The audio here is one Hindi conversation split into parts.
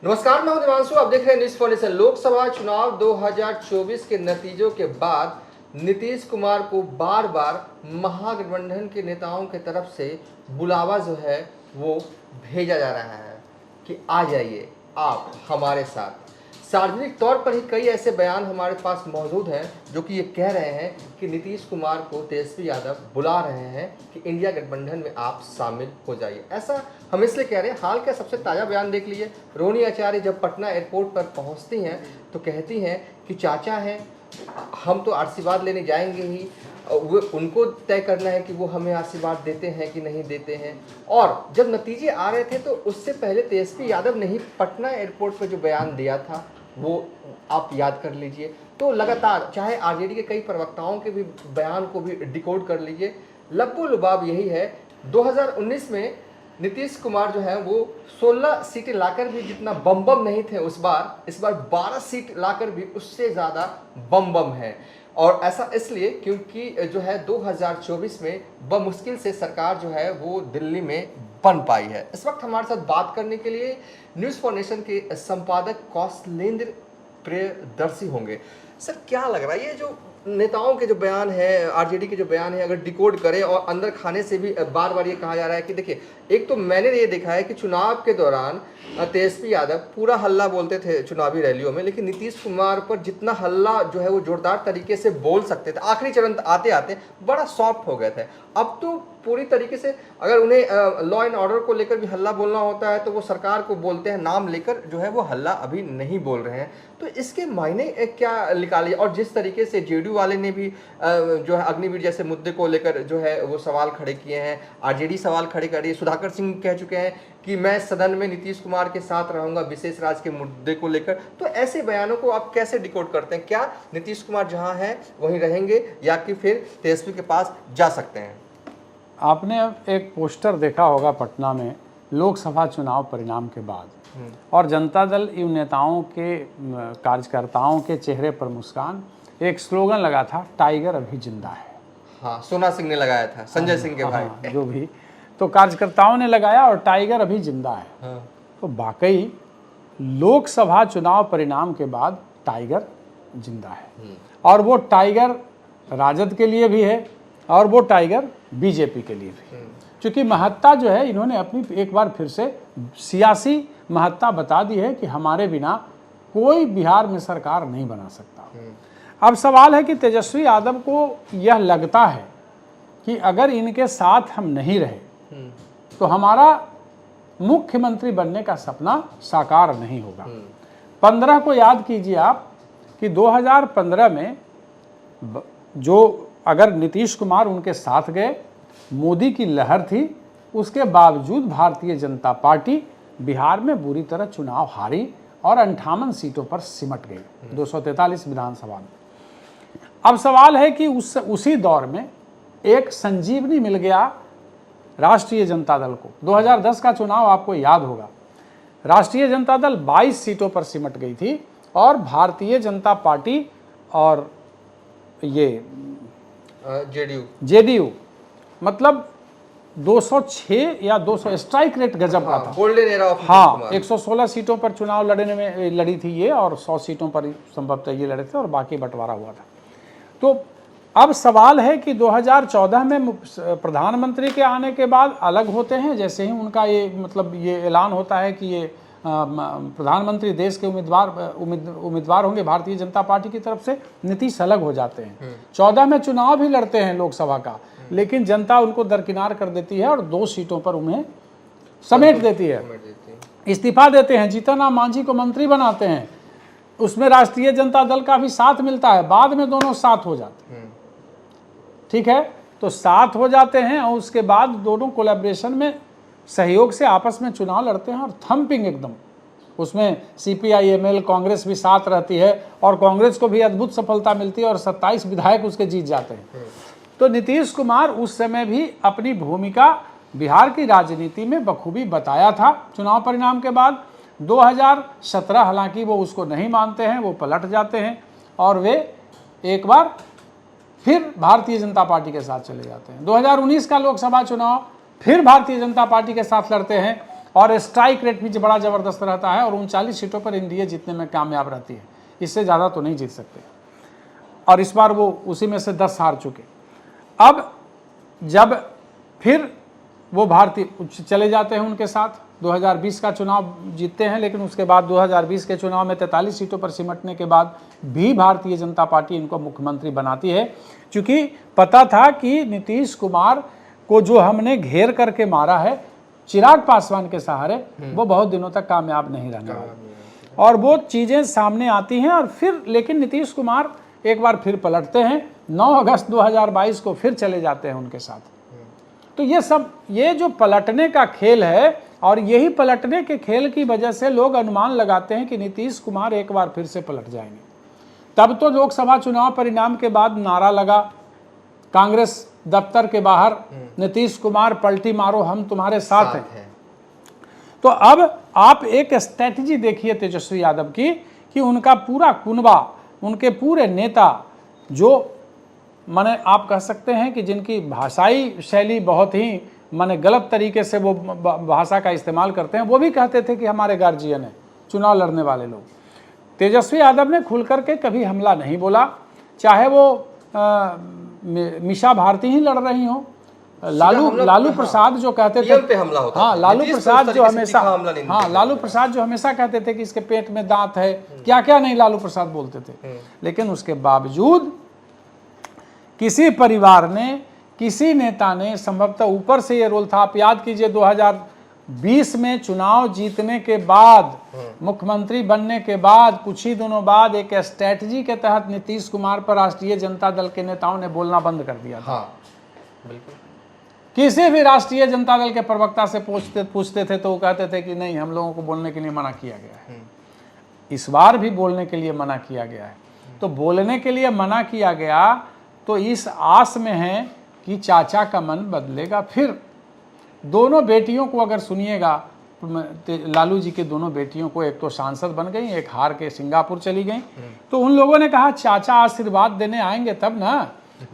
नमस्कार, मैं हूं दिवांशु। आप देख रहे हैं न्यूज़ फॉर। लोकसभा चुनाव 2024 के नतीजों के बाद नीतीश कुमार को बार बार महागठबंधन के नेताओं की तरफ से बुलावा जो है वो भेजा जा रहा है कि आ जाइए आप हमारे साथ। सार्वजनिक तौर पर ही कई ऐसे बयान हमारे पास मौजूद हैं जो कि ये कह रहे हैं कि नीतीश कुमार को तेजस्वी यादव बुला रहे हैं कि इंडिया गठबंधन में आप शामिल हो जाइए। ऐसा हम इसलिए कह रहे हैं, हाल का सबसे ताज़ा बयान देख लीजिए। रोहिणी आचार्य जब पटना एयरपोर्ट पर पहुंचती हैं तो कहती हैं कि चाचा हैं, हम तो आशीर्वाद लेने जाएंगे ही, वो उनको तय करना है कि वो हमें आशीर्वाद देते हैं कि नहीं देते हैं। और जब नतीजे आ रहे थे तो उससे पहले तेजस्वी यादव ने ही पटना एयरपोर्ट पर जो बयान दिया था वो आप याद कर लीजिए। तो लगातार चाहे आरजेडी के कई प्रवक्ताओं के भी बयान को भी डिकोड कर लीजिए, लब्बो लुबाब यही है। 2019 में नीतीश कुमार जो है वो 16 सीटें लाकर भी जितना बम बम नहीं थे इस बार 12 सीट लाकर भी उससे ज़्यादा बम बम है। और ऐसा इसलिए क्योंकि जो है 2024 में बमुश्किल से सरकार जो है वो दिल्ली में बन पाई है। इस वक्त हमारे साथ बात करने के लिए न्यूज़ फॉर नेशन के संपादक कौशलेंद्र प्रियदर्शी होंगे। सर, क्या लग रहा है ये जो नेताओं के जो बयान है, आरजेडी के जो बयान है, अगर डिकोड करें और अंदर खाने से भी बार बार ये कहा जा रहा है कि देखिए, एक तो मैंने ये देखा है कि चुनाव के दौरान तेजस्वी यादव पूरा हल्ला बोलते थे चुनावी रैलियों में, लेकिन नीतीश कुमार पर जितना हल्ला जो है वो जोरदार तरीके से बोल सकते थे, आखिरी चरण आते आते बड़ा सॉफ्ट हो गए थे। अब तो पूरी तरीके से अगर उन्हें लॉ एंड ऑर्डर को लेकर भी हल्ला बोलना होता है तो वो सरकार को बोलते हैं, नाम लेकर जो है वो हल्ला अभी नहीं बोल रहे हैं। तो इसके मायने क्या निकालिए। और जिस तरीके से जेडीयू वाले ने भी जो है अग्निवीर जैसे मुद्दे को लेकर जो है वो सवाल खड़े किए हैं, आरजेडी सवाल खड़े कर रही है। सुधाकर सिंह कह चुके हैं कि मैं सदन में नीतीश कुमार के साथ रहूंगा विशेष राज्य के मुद्दे को लेकर। तो ऐसे बयानों को आप कैसे डिकोड करते हैं? क्या नीतीश कुमार जहां हैं वहीं रहेंगे या कि फिर तेजस्वी के पास जा सकते हैं? आपने एक पोस्टर देखा होगा पटना में लोकसभा चुनाव परिणाम के बाद, और जनता दल इन नेताओं के कार्यकर्ताओं के चेहरे पर मुस्कान, एक स्लोगन लगा था, टाइगर अभी जिंदा है। हाँ, सोना सिंह ने लगाया था, संजय सिंह के भाई। जो भी, तो कार्यकर्ताओं ने लगाया और टाइगर अभी जिंदा है। तो वाकई लोकसभा चुनाव परिणाम के बाद टाइगर जिंदा है, और वो टाइगर राजद के लिए भी है और वो टाइगर बीजेपी के लिए भी। क्योंकि महत्ता जो है, इन्होंने अपनी एक बार फिर से सियासी महत्ता बता दी है कि हमारे बिना कोई बिहार में सरकार नहीं बना सकता। अब सवाल है कि तेजस्वी यादव को यह लगता है कि अगर इनके साथ हम नहीं रहे तो हमारा मुख्यमंत्री बनने का सपना साकार नहीं होगा। 15 को याद कीजिए आप कि 2015 में जो अगर नीतीश कुमार उनके साथ गए, मोदी की लहर थी, उसके बावजूद भारतीय जनता पार्टी बिहार में बुरी तरह चुनाव हारी और 58 सीटों पर सिमट गई 243 विधानसभा में। अब सवाल है कि उसी दौर में एक संजीवनी मिल गया राष्ट्रीय जनता दल को। 2010 का चुनाव आपको याद होगा, राष्ट्रीय जनता दल 22 सीटों पर सिमट गई थी और भारतीय जनता पार्टी और ये जेडीयू मतलब 206 या 200 स्ट्राइक रेट गजब का था। गोल्डन एरा ऑफ हाँ, 116 सीटों पर चुनाव लड़ी थी ये, और 100 सीटों पर संभवतः ये लड़े थे और बाकी बंटवारा हुआ था। तो अब सवाल है कि 2014 में प्रधानमंत्री के आने के बाद अलग होते हैं, जैसे ही उनका ये ऐलान होता है कि ये प्रधानमंत्री देश के उम्मीदवार होंगे भारतीय जनता पार्टी की तरफ से, नीतीश अलग हो जाते हैं। 14 में चुनाव भी लड़ते हैं लोकसभा का, लेकिन जनता उनको दरकिनार कर देती है और 2 सीटों पर उन्हें समेट देती है, इस्तीफा देते हैं। जीतन राम मांझी को मंत्री बनाते हैं, उसमें राष्ट्रीय जनता दल का भी साथ मिलता है, बाद में दोनों साथ हो जाते हैं। ठीक है, तो साथ हो जाते हैं और उसके बाद दोनों कोलैबोरेशन में सहयोग से आपस में चुनाव लड़ते हैं और थंपिंग एकदम, उसमें CPI-ML कांग्रेस भी साथ रहती है और कांग्रेस को भी अद्भुत सफलता मिलती है और 27 विधायक उसके जीत जाते हैं। तो नीतीश कुमार उस समय भी अपनी भूमिका बिहार की राजनीति में बखूबी बताया था। चुनाव परिणाम के बाद 2017 हालांकि वो उसको नहीं मानते हैं, वो पलट जाते हैं और वे एक बार फिर भारतीय जनता पार्टी के साथ चले जाते हैं। 2019 का लोकसभा चुनाव फिर भारतीय जनता पार्टी के साथ लड़ते हैं और स्ट्राइक रेट भी बड़ा ज़बरदस्त रहता है और 39 सीटों पर एनडीए जीतने में कामयाब रहती है, इससे ज़्यादा तो नहीं जीत सकते। और इस बार वो उसी में से 10 हार चुके। अब जब फिर वो भारतीय चले जाते हैं उनके साथ, 2020 का चुनाव जीतते हैं, लेकिन उसके बाद 2020 के चुनाव में 43 सीटों पर सिमटने के बाद भी भारतीय जनता पार्टी इनको मुख्यमंत्री बनाती है, क्योंकि पता था कि नीतीश कुमार को जो हमने घेर करके मारा है चिराग पासवान के सहारे, वो बहुत दिनों तक कामयाब नहीं रहने वाला। और वो चीज़ें सामने आती हैं और फिर लेकिन नीतीश कुमार एक बार फिर पलटते हैं, 9 अगस्त 2022 को फिर चले जाते हैं उनके साथ। तो ये जो पलटने का खेल है, और यही पलटने के खेल की वजह से लोग अनुमान लगाते हैं कि नीतीश कुमार एक बार फिर से पलट जाएंगे। तब तो लोकसभा चुनाव परिणाम के बाद नारा लगा कांग्रेस दफ्तर के बाहर, नीतीश कुमार पलटी मारो, हम तुम्हारे साथ हैं। तो अब आप एक स्ट्रैटेजी देखिए तेजस्वी यादव की, कि उनका पूरा कुनबा, उनके पूरे नेता, जो माने आप कह सकते हैं कि जिनकी भाषाई शैली बहुत ही माने गलत तरीके से वो भाषा का इस्तेमाल करते हैं, वो भी कहते थे कि हमारे गार्जियन हैं चुनाव लड़ने वाले लोग। तेजस्वी यादव ने खुल करके कभी हमला नहीं बोला, चाहे वो मीसा भारती ही लड़ रही हो, लालू प्रसाद जो कहते थे पे हमला होता, हाँ लालू प्रसाद जो हमेशा, हाँ लालू प्रसाद जो हमेशा कहते थे कि इसके पेट में दांत है, क्या क्या नहीं लालू प्रसाद बोलते थे। लेकिन उसके बावजूद किसी परिवार ने, किसी नेता ने, संभवतः ऊपर से ये रोल था। आप याद कीजिए 2020 में चुनाव जीतने के बाद, मुख्यमंत्री बनने के बाद कुछ ही दिनों बाद एक स्ट्रैटेजी के तहत नीतीश कुमार पर राष्ट्रीय जनता दल के नेताओं ने बोलना बंद कर दिया था। हाँ, बिल्कुल। किसी भी राष्ट्रीय जनता दल के प्रवक्ता से पूछते थे तो वो कहते थे कि नहीं, हम लोगों को बोलने के लिए मना किया गया है। इस बार भी बोलने के लिए मना किया गया है। तो बोलने के लिए मना किया गया तो इस आस में है कि चाचा का मन बदलेगा। फिर दोनों बेटियों को अगर सुनिएगा, लालू जी के दोनों बेटियों को, एक तो सांसद बन गई, एक हार के सिंगापुर चली गई। तो उन लोगों ने कहा चाचा आशीर्वाद देने आएंगे तब ना।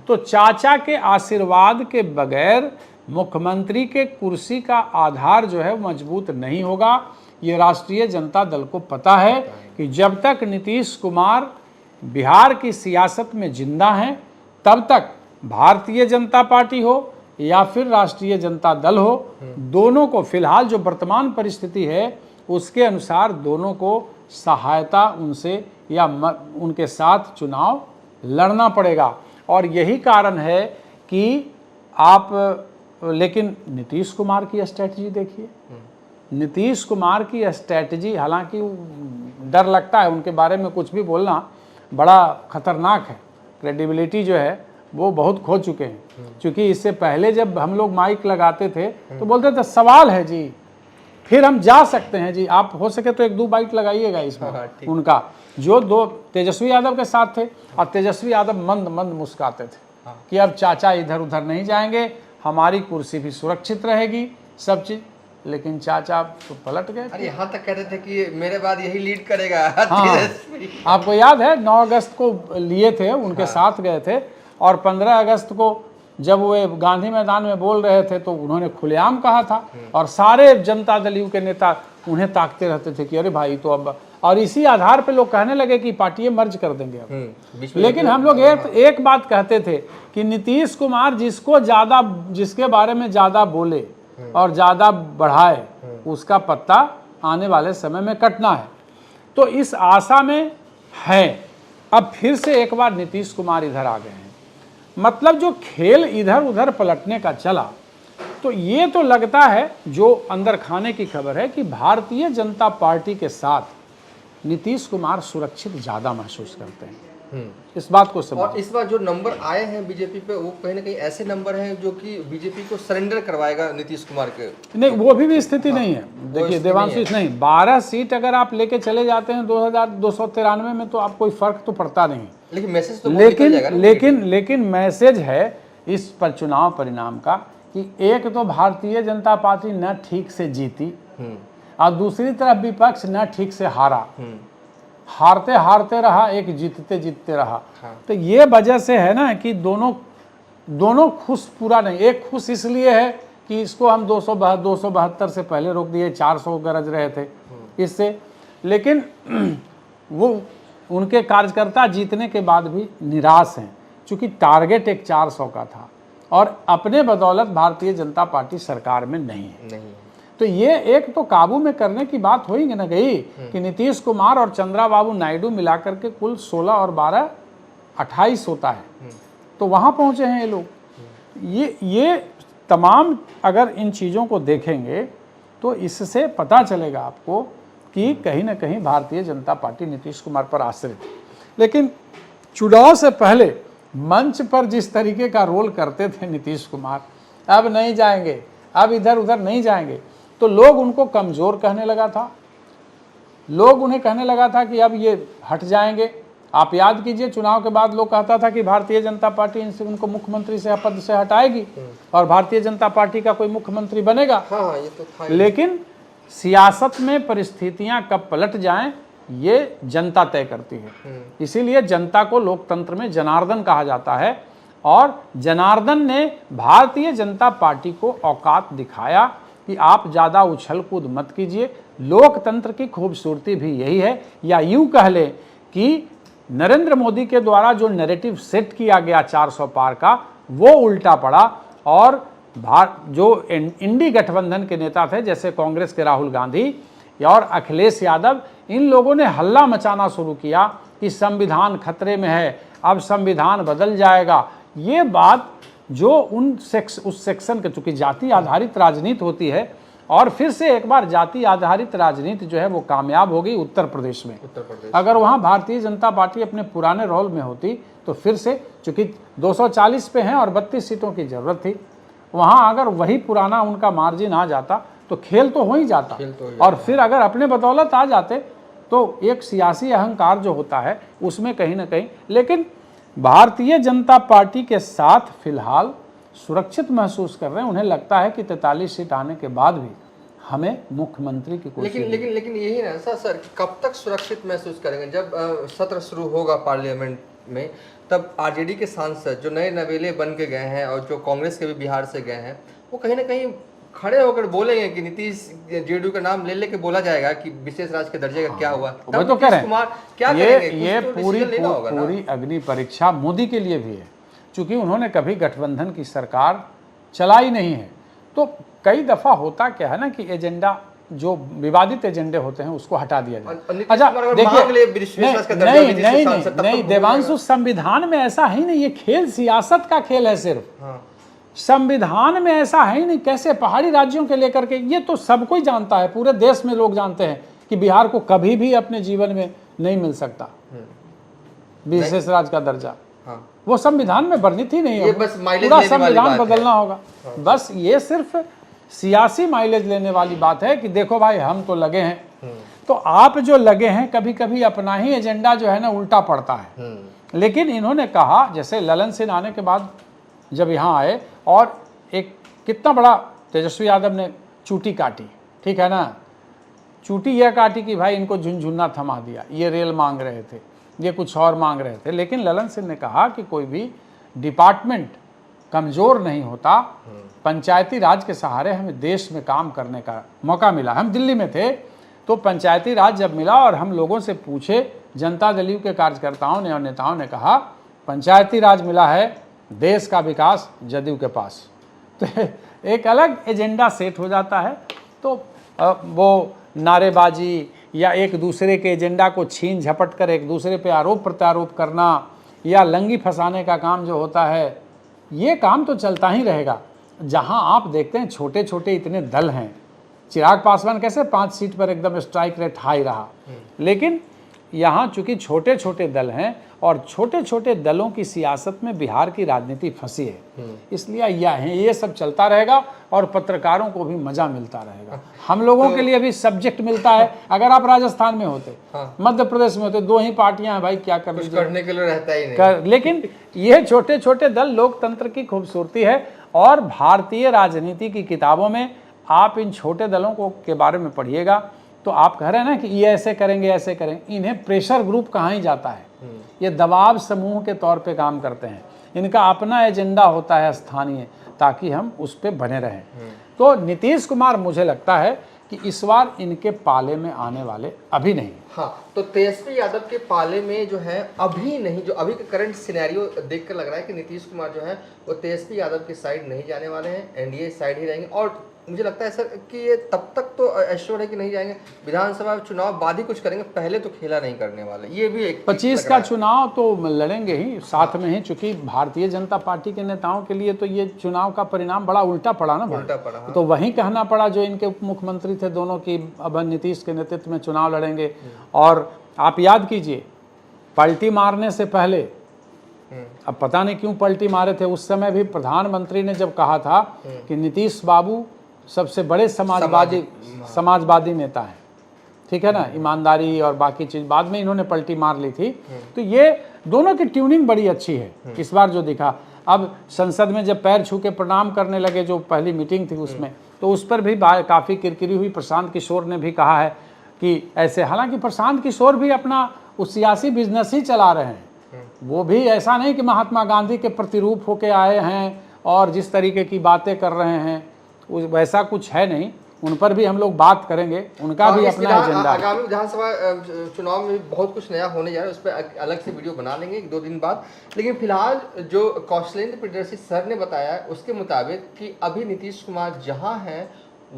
तो चाचा के आशीर्वाद के बगैर मुख्यमंत्री के कुर्सी का आधार जो है मजबूत नहीं होगा। ये राष्ट्रीय जनता दल को पता है कि जब तक नीतीश कुमार बिहार की सियासत में जिंदा हैं, तब तक भारतीय जनता पार्टी हो या फिर राष्ट्रीय जनता दल हो, दोनों को फिलहाल जो वर्तमान परिस्थिति है उसके अनुसार दोनों को सहायता उनसे या उनके साथ चुनाव लड़ना पड़ेगा। और यही कारण है कि आप लेकिन नीतीश कुमार की स्ट्रैटेजी देखिए। नीतीश कुमार की स्ट्रैटेजी, हालांकि डर लगता है उनके बारे में कुछ भी बोलना, बड़ा खतरनाक है। क्रेडिबिलिटी जो है वो बहुत खो चुके हैं। क्योंकि इससे पहले जब हम लोग माइक लगाते थे तो बोलते थे सवाल है जी, फिर हम जा सकते हैं जी, आप हो सके तो 1-2 बाइट लगाइएगा इसमें। उनका जो दो तेजस्वी यादव के साथ थे, और तेजस्वी यादव मंद मंद मुस्कुराते थे कि अब चाचा इधर उधर नहीं जाएंगे, हमारी कुर्सी भी सुरक्षित रहेगी, सब चीज़। लेकिन चाचा तो पलट गए। अरे यहाँ तक कहते थे कि मेरे बाद यही लीड करेगा। हाँ, आपको याद है 9 अगस्त को लिए थे, उनके साथ गए थे, और 15 अगस्त को जब वे गांधी मैदान में बोल रहे थे तो उन्होंने खुलेआम कहा था, और सारे जनता दल यू के नेता उन्हें ताकते रहते थे कि अरे भाई तो अब, और इसी आधार पे लोग कहने लगे कि पार्टियां मर्ज कर देंगे अब। लेकिन हम लोग एक बात कहते थे कि नीतीश कुमार जिसके बारे में ज़्यादा बोले और ज़्यादा बढ़ाए, उसका पत्ता आने वाले समय में कटना है। तो इस आशा में है अब फिर से एक बार नीतीश कुमार इधर आ गए हैं। मतलब जो खेल इधर उधर पलटने का चला, तो ये तो लगता है जो अंदर खाने की खबर है कि भारतीय जनता पार्टी के साथ नीतीश कुमार सुरक्षित ज़्यादा महसूस करते हैं। इस बात को समझ। और इस बार जो नंबर आए हैं बीजेपी पे, वो कहीं ना कहीं ऐसे नंबर हैं जो कि बीजेपी को सरेंडर करवाएगा नीतीश कुमार के। नहीं, वो भी स्थिति नहीं है। देखिए देवांशु, नहीं 12 सीट अगर आप लेके चले जाते हैं 2293 में, तो आप कोई फर्क तो पड़ता नहीं। लेकिन मैसेज तो लेकिन मैसेज है इस पर चुनाव परिणाम का कि एक तो भारतीय जनता पार्टी न ठीक से जीती, और दूसरी तरफ विपक्ष न ठीक से हारा, हारते हारते रहा, एक जीतते जीतते रहा। तो ये वजह से है ना कि दोनों खुश पूरा नहीं। एक खुश इसलिए है कि इसको हम 272 से पहले रोक दिए, 400 गरज रहे थे इससे, लेकिन वो उनके कार्यकर्ता जीतने के बाद भी निराश हैं, क्योंकि टारगेट एक 400 का था और अपने बदौलत भारतीय जनता पार्टी सरकार में नहीं है। तो ये एक तो काबू में करने की बात होगी ना गई कि नीतीश कुमार और चंद्राबाबू नायडू मिलाकर के कुल 16 और 12 28 होता है, तो वहाँ पहुँचे हैं ये लोग। ये तमाम अगर इन चीज़ों को देखेंगे तो इससे पता चलेगा आपको कि कहीं ना कहीं भारतीय जनता पार्टी नीतीश कुमार पर आश्रित है। लेकिन चुनाव से पहले मंच पर जिस तरीके का रोल करते थे नीतीश कुमार, अब नहीं जाएंगे, अब इधर उधर नहीं जाएंगे, तो लोग उनको कमज़ोर कहने लगा था, लोग उन्हें कहने लगा था कि अब ये हट जाएंगे। आप याद कीजिए, चुनाव के बाद लोग कहता था कि भारतीय जनता पार्टी इनसे उनको मुख्यमंत्री से पद से हटाएगी और भारतीय जनता पार्टी का कोई मुख्यमंत्री बनेगा। हाँ, ये तो था। लेकिन सियासत में परिस्थितियां कब पलट जाएं ये जनता तय करती है। इसीलिए जनता को लोकतंत्र में जनार्दन कहा जाता है और जनार्दन ने भारतीय जनता पार्टी को औकात दिखाया कि आप ज़्यादा उछल कूद मत कीजिए। लोकतंत्र की खूबसूरती भी यही है, या यूं कह लें कि नरेंद्र मोदी के द्वारा जो नैरेटिव सेट किया गया 400 पार का, वो उल्टा पड़ा और जो इंडी गठबंधन के नेता थे जैसे कांग्रेस के राहुल गांधी और अखिलेश यादव, इन लोगों ने हल्ला मचाना शुरू किया कि संविधान खतरे में है, अब संविधान बदल जाएगा। ये बात जो उस सेक्शन के, चूंकि जाति आधारित राजनीति होती है और फिर से एक बार जाति आधारित राजनीति जो है वो कामयाब हो गई उत्तर प्रदेश में। अगर वहाँ भारतीय जनता पार्टी अपने पुराने रोल में होती तो फिर से, चूंकि 240 पे हैं और 32 सीटों की जरूरत थी, वहाँ अगर वही पुराना उनका मार्जिन आ जाता तो खेल तो हो ही जाता। और फिर अगर अपने बदौलत आ जाते तो एक सियासी अहंकार जो होता है उसमें कहीं ना कहीं, लेकिन भारतीय जनता पार्टी के साथ फिलहाल सुरक्षित महसूस कर रहे हैं। उन्हें लगता है कि 43 सीट आने के बाद भी हमें मुख्यमंत्री की कुर्सी लेकिन यही ना सर, कब तक सुरक्षित महसूस करेंगे? जब सत्र शुरू होगा पार्लियामेंट में, तब आरजेडी के सांसद जो नए नवेले बन के गए हैं और जो कांग्रेस के भी बिहार से गए हैं, वो कहीं ना कहीं खड़े होकर बोलेंगे कि नीतीश जेडीयू का नाम ले लेके बोला जाएगा कि विशेष राज्य के दर्जे का क्या हुआ। वो तो कह रहे हैं क्या ये पूरी अग्नि परीक्षा मोदी के लिए भी है, क्योंकि उन्होंने कभी गठबंधन की सरकार चलाई नहीं है। तो कई दफा होता क्या है ना कि एजेंडा, जो विवादित एजेंडे होते हैं उसको हटा दिया जाए। अच्छा देखिए, नहीं देवांशु, संविधान में ऐसा है नहीं, ये खेल सियासत का खेल है सिर्फ। संविधान में ऐसा है नहीं। कैसे पहाड़ी राज्यों के लेकर के, ये तो सब कोई जानता है, पूरे देश में लोग जानते हैं कि बिहार को कभी भी अपने जीवन में नहीं मिल सकता विशेष राज्य का दर्जा। वो संविधान में वर्णित ही नहीं है, पूरा संविधान बदलना होगा। बस ये सिर्फ सियासी माइलेज लेने वाली बात है कि देखो भाई हम तो लगे हैं। तो आप जो लगे हैं, कभी कभी अपना ही एजेंडा जो है ना उल्टा पड़ता है। लेकिन इन्होंने कहा, जैसे ललन सिंह आने के बाद जब यहाँ आए और एक कितना बड़ा तेजस्वी यादव ने चूटी काटी, ठीक है ना, चूटी यह काटी कि भाई इनको झुनझुना थमा दिया, ये रेल मांग रहे थे, ये कुछ और मांग रहे थे। लेकिन ललन सिंह ने कहा कि कोई भी डिपार्टमेंट कमज़ोर नहीं होता, पंचायती राज के सहारे हमें देश में काम करने का मौका मिला। हम दिल्ली में थे तो पंचायती राज जब मिला और हम लोगों से पूछे, जनता दल के कार्यकर्ताओं ने और नेताओं ने कहा पंचायती राज मिला है, देश का विकास जदयू के पास। तो एक अलग एजेंडा सेट हो जाता है। तो वो नारेबाजी या एक दूसरे के एजेंडा को छीन झपट कर एक दूसरे पे आरोप प्रत्यारोप करना या लंगी फंसाने का काम जो होता है, ये काम तो चलता ही रहेगा। जहां आप देखते हैं छोटे छोटे इतने दल हैं, चिराग पासवान कैसे 5 सीट पर एकदम स्ट्राइक रेट हाई रहा, लेकिन यहाँ चूंकि छोटे छोटे दल हैं और छोटे छोटे दलों की सियासत में बिहार की राजनीति फंसी है, इसलिए ये सब चलता रहेगा और पत्रकारों को भी मजा मिलता रहेगा। हम लोगों के लिए भी सब्जेक्ट मिलता है। अगर आप राजस्थान में होते, मध्य प्रदेश में होते, 2 ही पार्टियां हैं भाई, क्या करने के लिए रहता ही नहीं। लेकिन ये छोटे छोटे दल लोकतंत्र की खूबसूरती है और भारतीय राजनीति की किताबों में आप इन छोटे दलों को के बारे में पढ़िएगा तो आप कह रहे हैं ना कि ये ऐसे करेंगे ऐसे करेंगे, इन्हें प्रेशर ग्रुप कहाँ ही जाता है, ये दबाव समूह के तौर पे काम करते हैं। इनका अपना एजेंडा होता है स्थानीय। ताकि हम उस पर बने रहें। तो नीतीश कुमार मुझे लगता है कि इस बार इनके पाले में आने वाले अभी नहीं। हाँ, तो तेजस्वी यादव के पाले में जो है अभी नहीं, जो अभी का करंट सिनेरियो देखकर लग रहा है कि नीतीश कुमार जो है वो तेजस्वी यादव की साइड नहीं जाने वाले हैं, एनडीए साइड ही रहेंगे। और मुझे लगता है सर कि ये तब तक तो एश्योर है कि नहीं जाएंगे, विधानसभा चुनाव बाद ही कुछ करेंगे, पहले तो खेला नहीं करने वाले। ये भी एक 25 का चुनाव तो लड़ेंगे ही साथ में ही, चूंकि भारतीय जनता पार्टी के नेताओं के लिए तो ये चुनाव का परिणाम बड़ा उल्टा पड़ा ना भाई। उल्टा पड़ा, हाँ। तो वहीं कहना पड़ा जो इनके उप मुख्यमंत्री थे दोनों की, अब नीतीश के नेतृत्व में चुनाव लड़ेंगे। और आप याद कीजिए, पलटी मारने से पहले, अब पता नहीं क्यों पलटी मारे थे, उस समय भी प्रधानमंत्री ने जब कहा था कि नीतीश बाबू सबसे बड़े समाजवादी नेता हैं, ठीक है ना, ईमानदारी और बाकी चीज, बाद में इन्होंने पलटी मार ली थी। तो ये दोनों की ट्यूनिंग बड़ी अच्छी है इस बार जो दिखा। अब संसद में जब पैर छू के प्रणाम करने लगे, जो पहली मीटिंग थी उसमें, तो उस पर भी काफ़ी किरकिरी हुई। प्रशांत किशोर ने भी कहा है कि ऐसे, हालांकि प्रशांत किशोर भी अपना उस सियासी बिजनेस ही चला रहे हैं, वो भी ऐसा नहीं कि महात्मा गांधी के प्रतिरूप होके आए हैं और जिस तरीके की बातें कर रहे हैं वैसा कुछ है नहीं। उन पर भी हम लोग बात करेंगे, उनका भी अपना एजेंडा है। आगामी विधानसभा चुनाव में बहुत कुछ नया होने जा रहा है, उस पर अलग से वीडियो बना लेंगे 1-2 दिन बाद। लेकिन फिलहाल जो कौशलेंद्र प्रियदर्शी सर ने बताया है उसके मुताबिक कि अभी नीतीश कुमार जहां हैं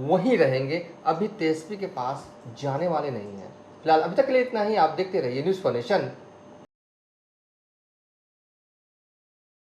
वहीं रहेंगे, अभी तेजस्वी के पास जाने वाले नहीं हैं। फिलहाल अभी तक के लिए इतना ही। आप देखते रहिए न्यूज़ फॉर नेशन।